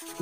Teman-teman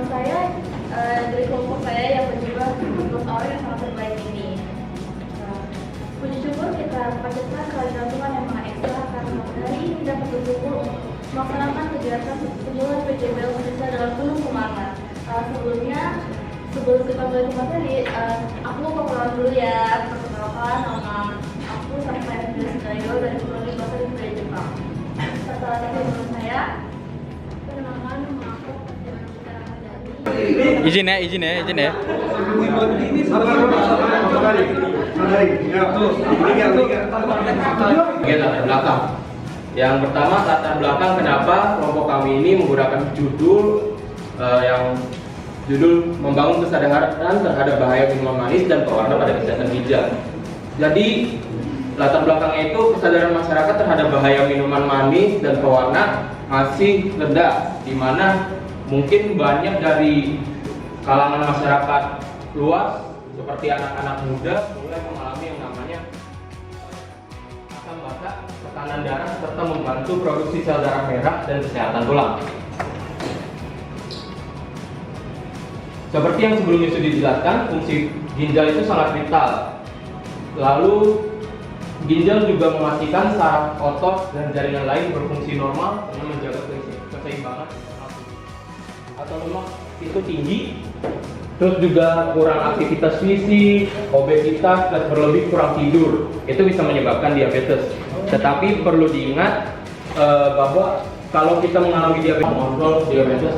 saya dari kelompok saya yang berjumlah 12 orang yang sangat terbaik ini. Puji syukur kita panjatkan kehadiran Tuhan yang Maha Esa karena hari ini dapat berkumpul untuk melaksanakan kegiatan penjualan PJBL Indonesia dalam penuh semangat. Sebelum kita mulai ke materi, aku perkenalan dulu ya. Perkenalkan, nama aku Safa Sudayo dari Teknologi Bahasa Indonesia Jepang. Serta teman saya. Perkenalkan, nama aku izin ya. Latar belakang. Yang pertama, latar belakang kenapa kelompok kami ini menggunakan judul membangun kesadaran terhadap bahaya minuman manis dan pewarna pada kesehatan ginjal. Jadi latar belakangnya itu kesadaran masyarakat terhadap bahaya minuman manis dan pewarna masih rendah, di mana mungkin banyak dari kalangan masyarakat luas seperti anak-anak muda mulai mengalami yang namanya asam bata, tekanan darah, serta membantu produksi sel darah merah dan kesehatan tulang. Seperti yang sebelumnya sudah dijelaskan, fungsi ginjal itu sangat vital. Lalu ginjal juga memastikan saraf, otot, dan jaringan lain berfungsi normal dengan menjaga keseimbangan atau lemak itu tinggi, terus juga kurang aktivitas fisik, obesitas, dan berlebih kurang tidur, itu bisa menyebabkan diabetes. Tetapi perlu diingat bahwa kalau kita mengalami diabetes, kontrol diabetes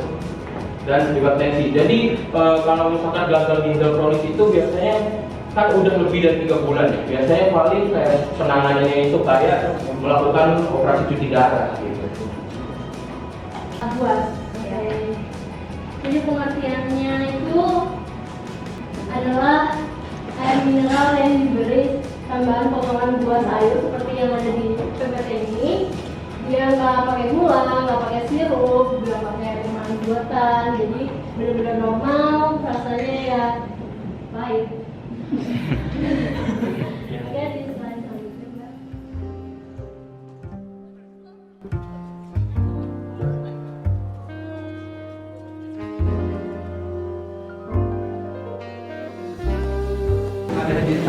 dan hipertensi. Jadi kalau misalkan gagal ginjal kronis itu biasanya kan udah lebih dari 3 bulan ya. Biasanya paling kayak penanganannya itu kayak melakukan operasi cuci darah gitu. Jadi pengertiannya itu adalah air mineral yang diberi tambahan potongan buah sayur seperti yang ada di PPT ini. Dia nggak pakai gula, nggak pakai sirup, nggak pakai pemanis buatan. Jadi benar-benar normal, rasanya ya baik. Oke, di slide selanjutnya.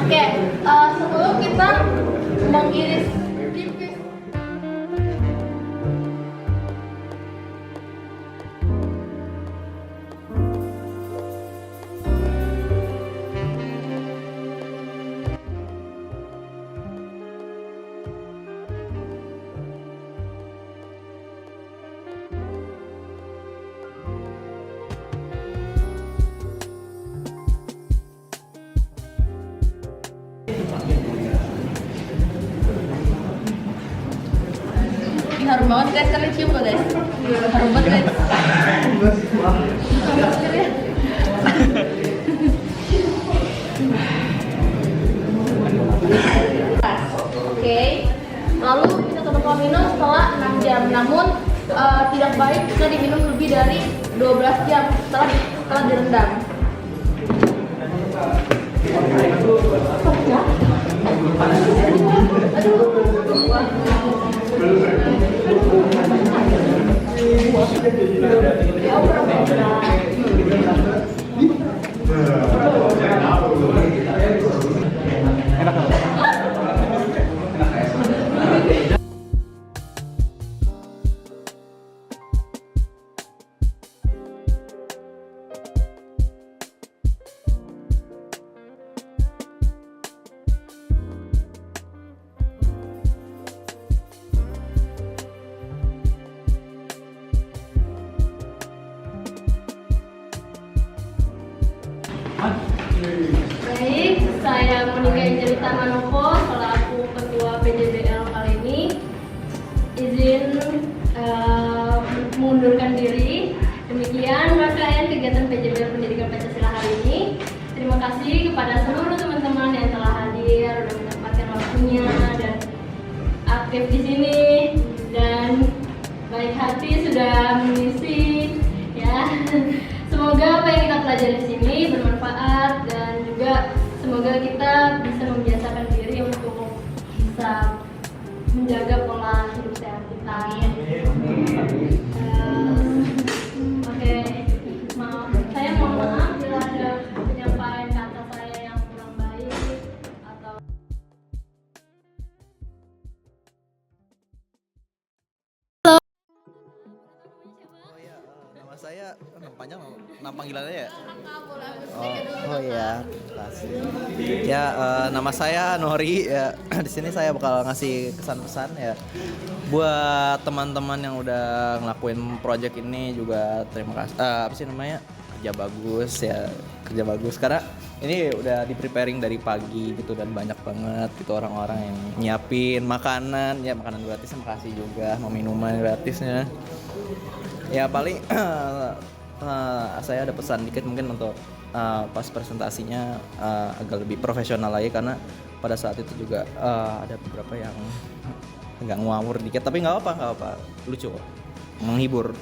Oke, sebelum kita mengiris tipis. Harum banget guys, kalian cium gak guys? Harum banget guys. Oke, lalu kita tutup minum setelah 6 jam. Namun tidak baik jika diminum lebih dari 12 jam setelah direndam. Baik, saya Monika Angelita Manoko selaku Ketua PJBL kali ini. Izin mengundurkan diri. Demikian rangkaian kegiatan PJBL Pendidikan Pancasila hari ini. Terima kasih kepada seluruh teman-teman yang telah hadir dan menyempatkan aktif di sini dan baik hati sudah mengisi ya. Semoga apa yang kita pelajari di sini bermanfaat dan juga semoga kita bisa membiasakan diri untuk bisa menjaga pola hidup sehat kita. Oke, saya mohon maaf bila ada penyampaian kata saya yang kurang baik atau Nama saya panjang, nama panggilannya ya? Oh iya, kasih. Ya, nama saya Nori ya. Di sini saya bakal ngasih kesan-pesan ya buat teman-teman yang udah ngelakuin project ini juga terima kasih. Apa sih namanya? Kerja bagus ya, kerja bagus karena ini udah di preparing dari pagi gitu dan banyak banget gitu orang-orang yang nyiapin makanan ya, makanan gratisnya makasih juga, mau minuman gratisnya. Ya paling saya ada pesan dikit mungkin untuk pas presentasinya agak lebih profesional lagi karena pada saat itu juga ada beberapa yang agak ngawur dikit tapi nggak apa, lucu kok, menghibur.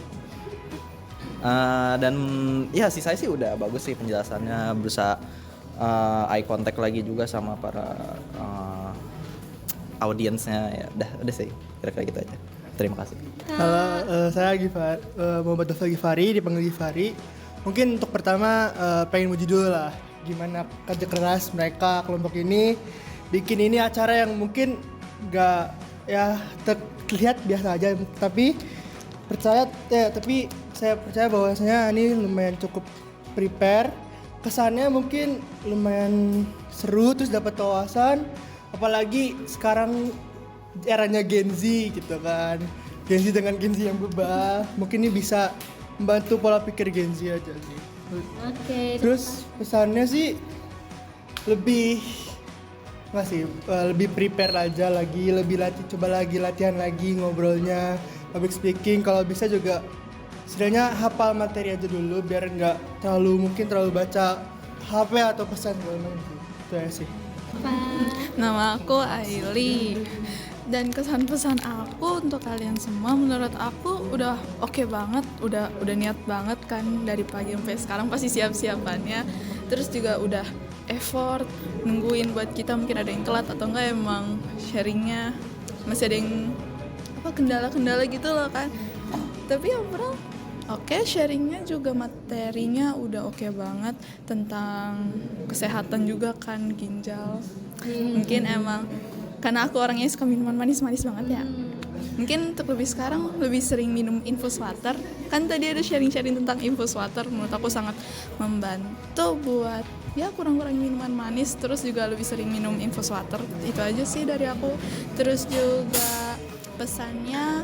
Dan ya sih saya sih udah bagus sih penjelasannya, berusaha eye contact lagi juga sama para audiensnya ya. Udah sih kira-kira gitu aja. Terima kasih. Halo, saya Muhammad Daftar Gifari, dipanggil Gifari. Mungkin untuk pertama pengen muji dulu lah gimana kerja keras mereka kelompok ini bikin ini acara yang mungkin gak ya terlihat biasa aja, tapi saya percaya bahwasanya ini lumayan cukup prepare. Kesannya mungkin lumayan seru, terus dapat wawasan, apalagi sekarang eranya Gen Z gitu kan. Gen Z dengan Gen Z yang berubah, mungkin ini bisa membantu pola pikir Gen Z aja sih. Oke. Terus pesannya sih lebih lebih prepare aja lagi, lebih latihan lagi ngobrolnya, public speaking. Kalau bisa juga setidaknya hafal materi aja dulu biar nggak terlalu baca HP atau pesan segala macam. Itu aja sih. Nama aku Aili. Dan kesan-pesan aku untuk kalian semua, menurut aku udah oke banget, udah niat banget kan dari pagi sampai sekarang pasti siap-siapannya. Terus juga udah effort nungguin buat kita, mungkin ada yang telat atau enggak, emang sharingnya masih ada yang kendala-kendala gitu loh kan. Tapi overall oke, sharingnya juga materinya udah oke banget tentang kesehatan juga kan, ginjal. Mungkin emang karena aku orangnya suka minuman manis-manis banget ya. Mungkin untuk lebih sekarang lebih sering minum infus water. Kan tadi ada sharing-sharing tentang infus water, menurut aku sangat membantu buat ya kurang-kurang minuman manis, terus juga lebih sering minum infus water. Itu aja sih dari aku. Terus juga pesannya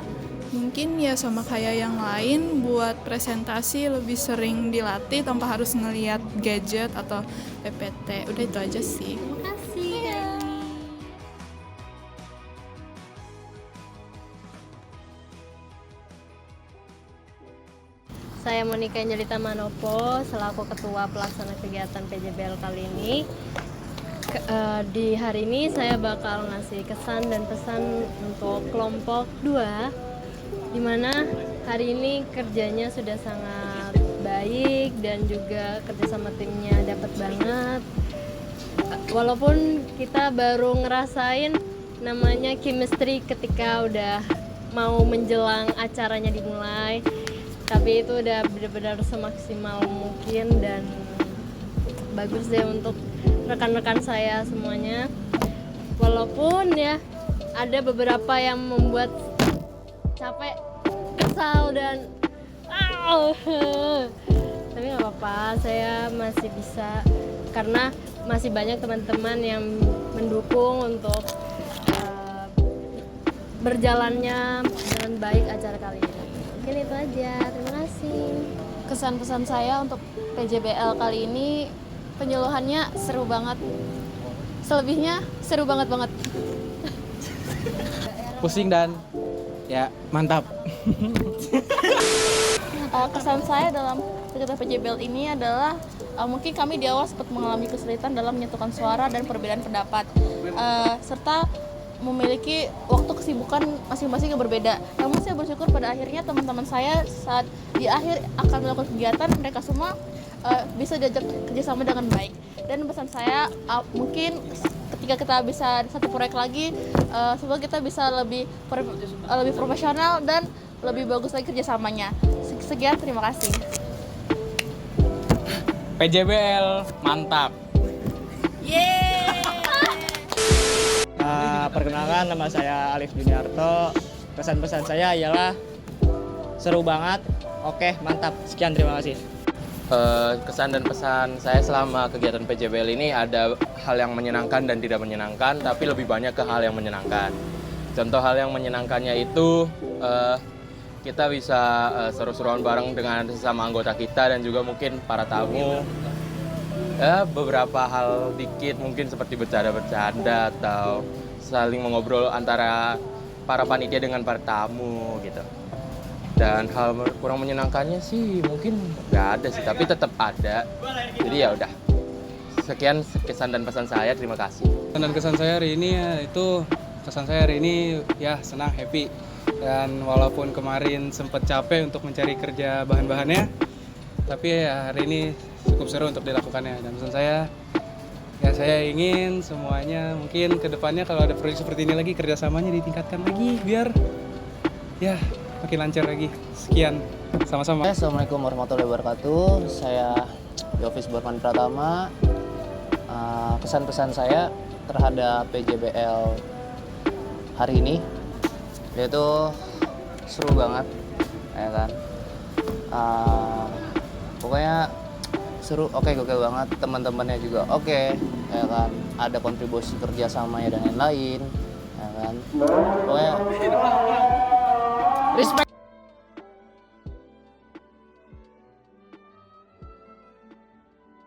mungkin ya sama kayak yang lain, buat presentasi lebih sering dilatih tanpa harus ngelihat gadget atau PPT. Udah itu aja sih. Saya Monika Angelita Manopo selaku Ketua Pelaksana Kegiatan PJBL kali ini. Di hari ini saya bakal ngasih kesan dan pesan untuk kelompok 2, di mana hari ini kerjanya sudah sangat baik dan juga kerjasama timnya dapat banget. Walaupun kita baru ngerasain namanya chemistry ketika udah mau menjelang acaranya dimulai, tapi itu udah benar-benar semaksimal mungkin dan bagus deh untuk rekan-rekan saya semuanya. Walaupun ya ada beberapa yang membuat capek, kesal dan tapi nggak apa-apa, saya masih bisa karena masih banyak teman-teman yang mendukung untuk berjalannya dengan baik acara kali ini. Mungkin itu aja, terima kasih. Kesan-pesan saya untuk PJBL kali ini, penyuluhannya seru banget. Selebihnya seru banget. Pusing dan ya mantap. Kesan saya dalam kegiatan PJBL ini adalah mungkin kami di awal sempat mengalami kesulitan dalam menyatukan suara dan perbedaan pendapat, serta memiliki waktu kesibukan masing-masing yang berbeda. Namun saya bersyukur pada akhirnya teman-teman saya saat di akhir akan melakukan kegiatan, mereka semua bisa diajak kerjasama dengan baik. Dan pesan saya mungkin ketika kita bisa satu proyek lagi, semoga kita bisa lebih profesional dan lebih bagus lagi kerjasamanya. Sekian, terima kasih. PJBL mantap. Perkenalkan, nama saya Alif Juniarto. Pesan-pesan saya ialah seru banget. Oke, mantap. Sekian, terima kasih. Kesan dan pesan saya selama kegiatan PJBL ini ada hal yang menyenangkan dan tidak menyenangkan, tapi lebih banyak ke hal yang menyenangkan. Contoh hal yang menyenangkannya itu kita bisa seru-seruan bareng dengan sesama anggota kita dan juga mungkin para tamu. Ya, beberapa hal dikit mungkin seperti bercanda-bercanda atau saling mengobrol antara para panitia dengan para tamu gitu. Dan hal kurang menyenangkannya sih mungkin nggak ada sih, tapi tetap ada. Jadi ya udah. Sekian kesan dan pesan saya, terima kasih. Dan kesan saya hari ini ya senang, happy. Dan walaupun kemarin sempat capek untuk mencari kerja bahan-bahannya, tapi ya hari ini cukup seru untuk dilakukannya. Dan pesan saya, ya saya ingin semuanya mungkin kedepannya kalau ada proyek seperti ini lagi, kerjasamanya ditingkatkan lagi biar ya makin lancar lagi. Sekian, sama-sama. Assalamualaikum warahmatullahi wabarakatuh. Saya Yofis Borman Pratama. Kesan-pesan saya terhadap PJBL hari ini yaitu seru banget, ya kan. Pokoknya seru, oke banget, teman-temannya juga oke, ya kan. Ada kontribusi kerjasamanya dan lain-lain, ya kan. Pokoknya respect.